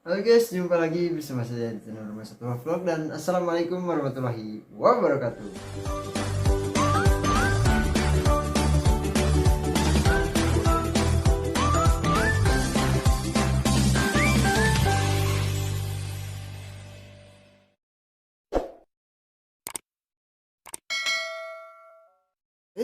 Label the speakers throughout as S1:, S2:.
S1: Halo guys, jumpa lagi bersama saya di channel Rumah Satwa Vlog dan Assalamualaikum warahmatullahi wabarakatuh.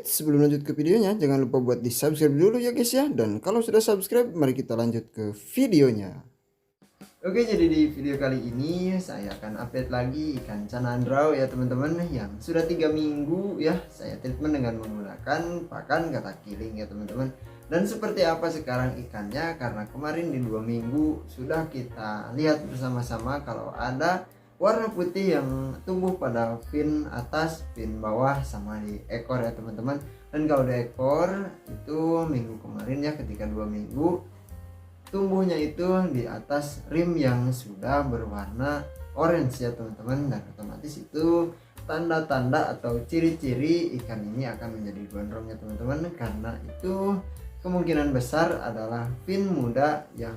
S1: Sebelum lanjut ke videonya, jangan lupa buat di subscribe dulu ya guys ya. Dan kalau sudah subscribe, mari kita lanjut ke videonya. Oke, jadi di video kali ini saya akan update lagi ikan canandrau ya teman-teman, yang sudah 3 minggu ya saya treatment dengan menggunakan pakan katak kiling ya teman-teman. Dan seperti apa sekarang ikannya, karena kemarin di 2 minggu sudah kita lihat bersama-sama kalau ada warna putih yang tumbuh pada fin atas, fin bawah, sama di ekor ya teman-teman. Dan kalau di ekor itu minggu kemarin ya, ketika 2 minggu tumbuhnya itu di atas rim yang sudah berwarna orange ya teman-teman, dan otomatis itu tanda-tanda atau ciri-ciri ikan ini akan menjadi gondrong ya teman-teman, karena itu kemungkinan besar adalah fin muda yang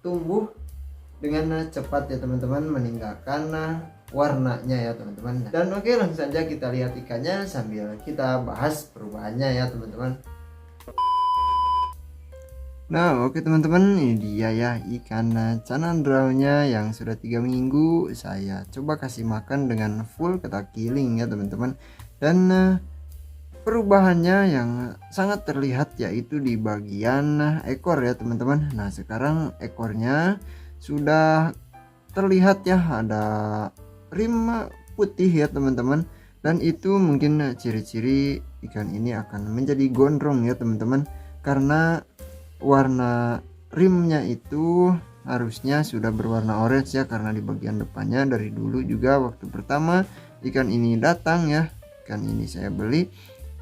S1: tumbuh dengan cepat ya teman-teman, meninggalkan warnanya ya teman-teman. Dan oke, langsung saja kita lihat ikannya sambil kita bahas perubahannya ya teman-teman. Nah oke teman-teman, ini dia ya ikan canandraunya yang sudah 3 minggu saya coba kasih makan dengan full katak kiling ya teman-teman. Dan perubahannya yang sangat terlihat yaitu di bagian ekor ya teman-teman. Nah sekarang ekornya sudah terlihat ya, ada rim putih ya teman-teman. Dan itu mungkin ciri-ciri ikan ini akan menjadi gondrong ya teman-teman, karena warna rimnya itu harusnya sudah berwarna orange ya, karena di bagian depannya dari dulu juga waktu pertama ikan ini datang ya, ikan ini saya beli,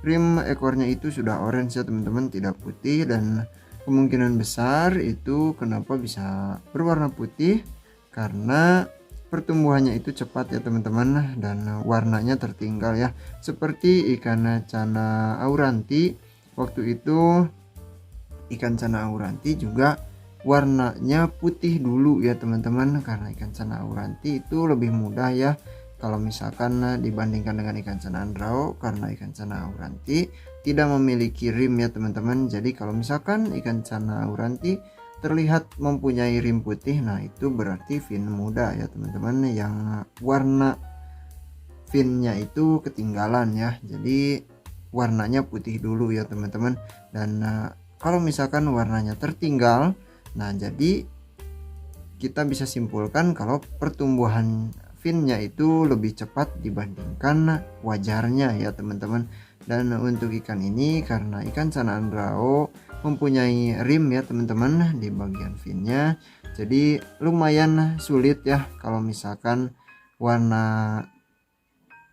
S1: rim ekornya itu sudah orange ya teman-teman, tidak putih. Dan kemungkinan besar itu kenapa bisa berwarna putih, karena pertumbuhannya itu cepat ya teman-teman, dan warnanya tertinggal ya, seperti ikan cana auranti. Waktu itu ikan cana auranti juga warnanya putih dulu ya teman-teman, karena ikan cana auranti itu lebih mudah ya kalau misalkan dibandingkan dengan ikan canandrau, karena ikan cana auranti tidak memiliki rim ya teman-teman. Jadi kalau misalkan ikan cana auranti terlihat mempunyai rim putih, nah itu berarti fin muda ya teman-teman, yang warna finnya itu ketinggalan ya, jadi warnanya putih dulu ya teman-teman. Dan kalau misalkan warnanya tertinggal, nah jadi kita bisa simpulkan kalau pertumbuhan finnya itu lebih cepat dibandingkan wajarnya ya teman-teman. Dan untuk ikan ini, karena ikan canandrau mempunyai rim ya teman-teman di bagian finnya, jadi lumayan sulit ya kalau misalkan warna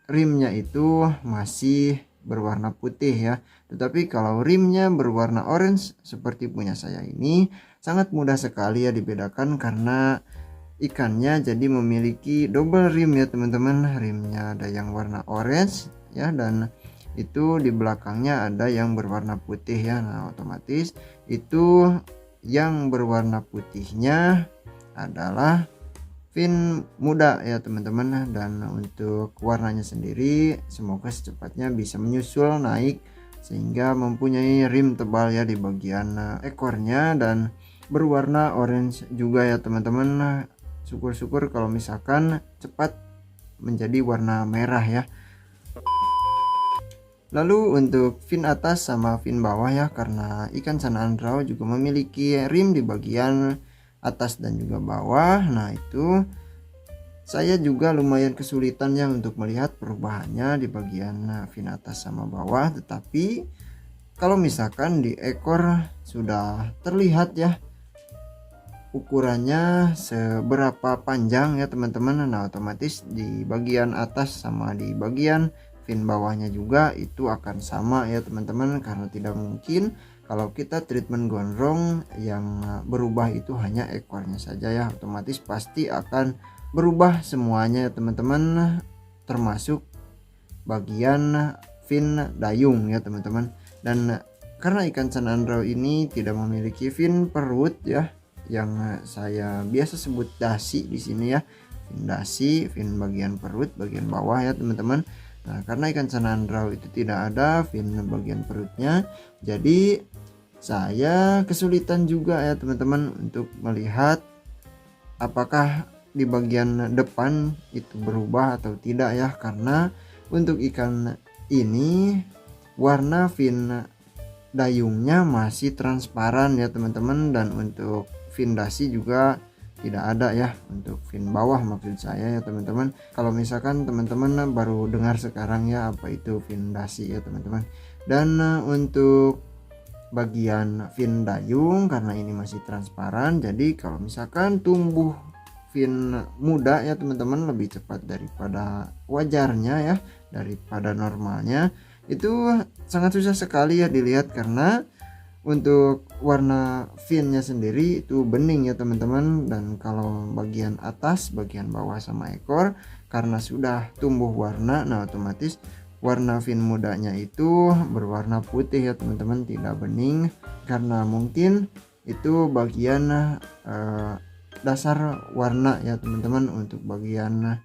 S1: rimnya itu masih berwarna putih ya. Tetapi kalau rimnya berwarna orange seperti punya saya ini, sangat mudah sekali ya dibedakan, karena ikannya jadi memiliki double rim ya teman-teman. Rimnya ada yang warna orange ya, dan itu di belakangnya ada yang berwarna putih ya. Nah otomatis itu yang berwarna putihnya adalah fin muda ya teman-teman. Dan untuk warnanya sendiri semoga secepatnya bisa menyusul naik sehingga mempunyai rim tebal ya di bagian ekornya, dan berwarna orange juga ya teman-teman. Syukur-syukur kalau misalkan cepat menjadi warna merah ya. Lalu untuk fin atas sama fin bawah ya, karena ikan canandrau juga memiliki rim di bagian atas dan juga bawah. Nah itu saya juga lumayan kesulitan ya untuk melihat perubahannya di bagian fin atas sama bawah. Tetapi kalau misalkan di ekor sudah terlihat ya ukurannya seberapa panjang ya teman-teman, nah otomatis di bagian atas sama di bagian fin bawahnya juga itu akan sama ya teman-teman, karena tidak mungkin kalau kita treatment gondrong yang berubah itu hanya ekornya saja ya, otomatis pasti akan berubah semuanya ya teman-teman, termasuk bagian fin dayung ya teman-teman. Dan karena ikan canandrau ini tidak memiliki fin perut ya, yang saya biasa sebut dasi di sini ya. Fin dasi, fin bagian perut bagian bawah ya teman-teman. Nah, karena ikan canandrau itu tidak ada fin bagian perutnya, jadi saya kesulitan juga ya teman-teman untuk melihat apakah di bagian depan itu berubah atau tidak ya, karena untuk ikan ini warna fin dayungnya masih transparan ya teman-teman, dan untuk fin dasi juga tidak ada ya, untuk fin bawah maksud saya ya teman-teman. Kalau misalkan teman-teman baru dengar sekarang ya apa itu fin dasi ya teman-teman. Dan untuk bagian fin dayung karena ini masih transparan, jadi kalau misalkan tumbuh fin muda ya teman-teman lebih cepat daripada wajarnya ya, daripada normalnya, itu sangat susah sekali ya dilihat, karena untuk warna finnya sendiri itu bening ya teman-teman. Dan kalau bagian atas, bagian bawah sama ekor karena sudah tumbuh warna, nah otomatis warna fin mudanya itu berwarna putih ya teman-teman, tidak bening, karena mungkin itu bagian dasar warna ya teman-teman. Untuk bagian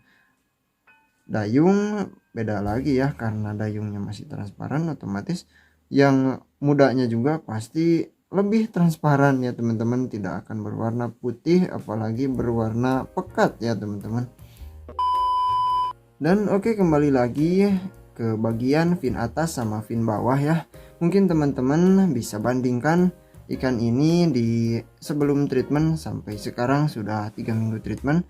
S1: dayung beda lagi ya, karena dayungnya masih transparan, otomatis yang mudanya juga pasti lebih transparan ya teman-teman, tidak akan berwarna putih apalagi berwarna pekat ya teman-teman. Dan oke, kembali lagi ke bagian fin atas sama fin bawah ya. Mungkin teman-teman bisa bandingkan ikan ini di sebelum treatment sampai sekarang sudah 3 minggu treatment.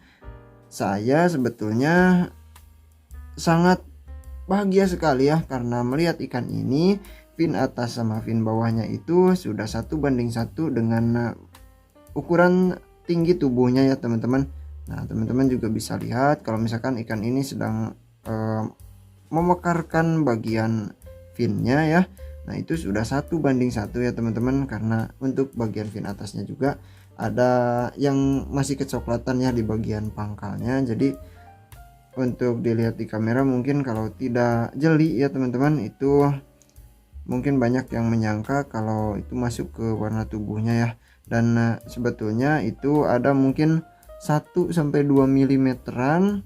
S1: Saya sebetulnya sangat bahagia sekali ya, karena melihat ikan ini fin atas sama fin bawahnya itu sudah 1:1 dengan ukuran tinggi tubuhnya ya teman-teman. Nah, teman-teman juga bisa lihat kalau misalkan ikan ini sedang memekarkan bagian finnya ya. Nah, itu sudah 1:1 ya teman-teman, karena untuk bagian fin atasnya juga ada yang masih kecoklatan ya di bagian pangkalnya. Jadi untuk dilihat di kamera mungkin kalau tidak jeli ya teman-teman, itu mungkin banyak yang menyangka kalau itu masuk ke warna tubuhnya ya. Dan sebetulnya itu ada mungkin 1-2 milimeteran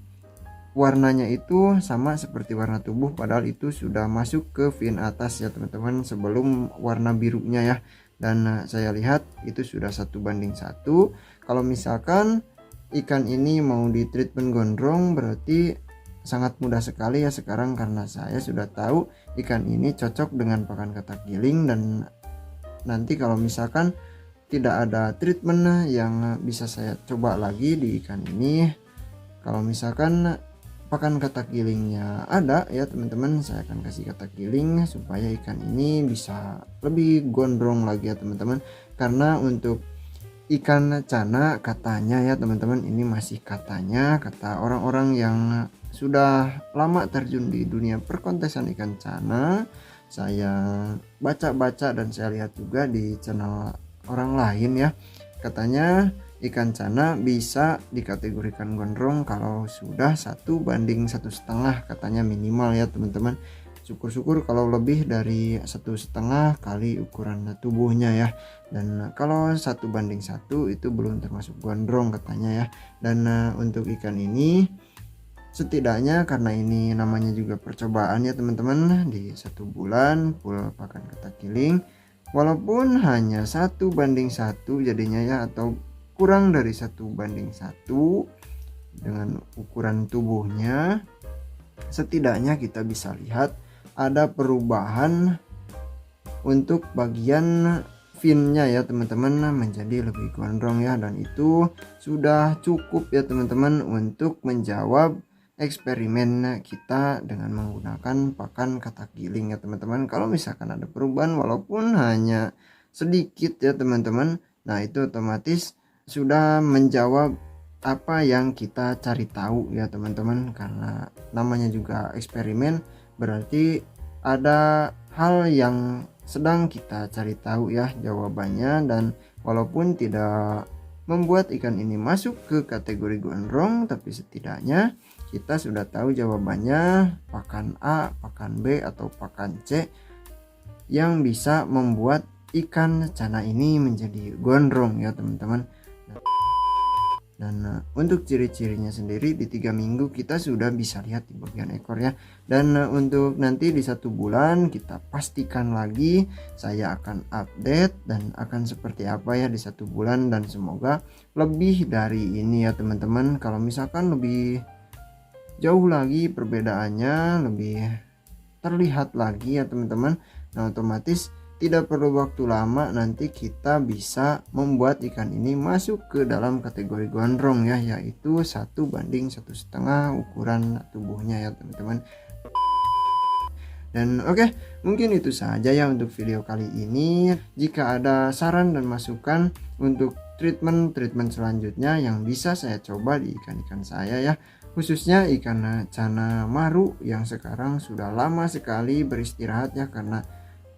S1: warnanya itu sama seperti warna tubuh, padahal itu sudah masuk ke fin atas ya teman-teman sebelum warna birunya ya. Dan saya lihat itu sudah 1:1. Kalau misalkan ikan ini mau di treatment gondrong berarti sangat mudah sekali ya sekarang, karena saya sudah tahu ikan ini cocok dengan pakan katak giling. Dan nanti kalau misalkan tidak ada treatment yang bisa saya coba lagi di ikan ini, kalau misalkan pakan katak gilingnya ada ya teman-teman, saya akan kasih katak giling supaya ikan ini bisa lebih gondrong lagi ya teman-teman. Karena untuk ikan cana katanya ya teman-teman, ini masih katanya, kata orang-orang yang sudah lama terjun di dunia perkontesan ikan cana, saya baca-baca dan saya lihat juga di channel orang lain ya, katanya ikan cana bisa dikategorikan gondrong kalau sudah 1:1,5 katanya minimal ya teman-teman. Syukur-syukur kalau lebih dari 1,5 kali ukuran tubuhnya ya. Dan kalau 1:1 itu belum termasuk gondrong katanya ya. Dan untuk ikan ini setidaknya, karena ini namanya juga percobaan ya teman-teman, di 1 bulan full pakan katak giling, walaupun hanya 1:1 jadinya ya, atau kurang dari 1:1 dengan ukuran tubuhnya, setidaknya kita bisa lihat ada perubahan untuk bagian finnya ya teman-teman, menjadi lebih gondrong ya. Dan itu sudah cukup ya teman-teman untuk menjawab eksperimen kita dengan menggunakan pakan katak giling ya teman-teman. Kalau misalkan ada perubahan walaupun hanya sedikit ya teman-teman, nah itu otomatis sudah menjawab apa yang kita cari tahu ya teman-teman. Karena namanya juga eksperimen, berarti ada hal yang sedang kita cari tahu ya jawabannya. Dan walaupun tidak membuat ikan ini masuk ke kategori gondrong, tapi setidaknya kita sudah tahu jawabannya pakan A, pakan B, atau pakan C yang bisa membuat ikan cana ini menjadi gondrong ya teman-teman. Dan untuk ciri-cirinya sendiri di 3 minggu kita sudah bisa lihat di bagian ekor ya. Dan untuk nanti di 1 bulan kita pastikan lagi, saya akan update dan akan seperti apa ya di 1 bulan, dan semoga lebih dari ini ya teman-teman. Kalau misalkan lebih jauh lagi perbedaannya, lebih terlihat lagi ya teman-teman, nah otomatis tidak perlu waktu lama, nanti kita bisa membuat ikan ini masuk ke dalam kategori gondrong ya, yaitu 1:1,5 ukuran tubuhnya ya teman-teman. Dan oke, mungkin itu saja ya untuk video kali ini. Jika ada saran dan masukan untuk treatment selanjutnya yang bisa saya coba di ikan-ikan saya ya, khususnya ikan cana maru yang sekarang sudah lama sekali beristirahat ya, karena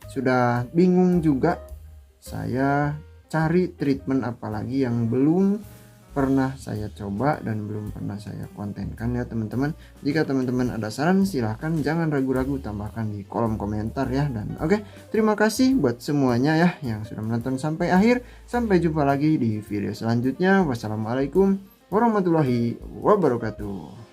S1: sudah bingung juga saya cari treatment apalagi yang belum pernah saya coba dan belum pernah saya kontenkan ya teman-teman. Jika teman-teman ada saran, silahkan jangan ragu-ragu tambahkan di kolom komentar ya. Dan oke, terima kasih buat semuanya ya yang sudah menonton sampai akhir. Sampai jumpa lagi di video selanjutnya. Wassalamualaikum warahmatullahi wabarakatuh.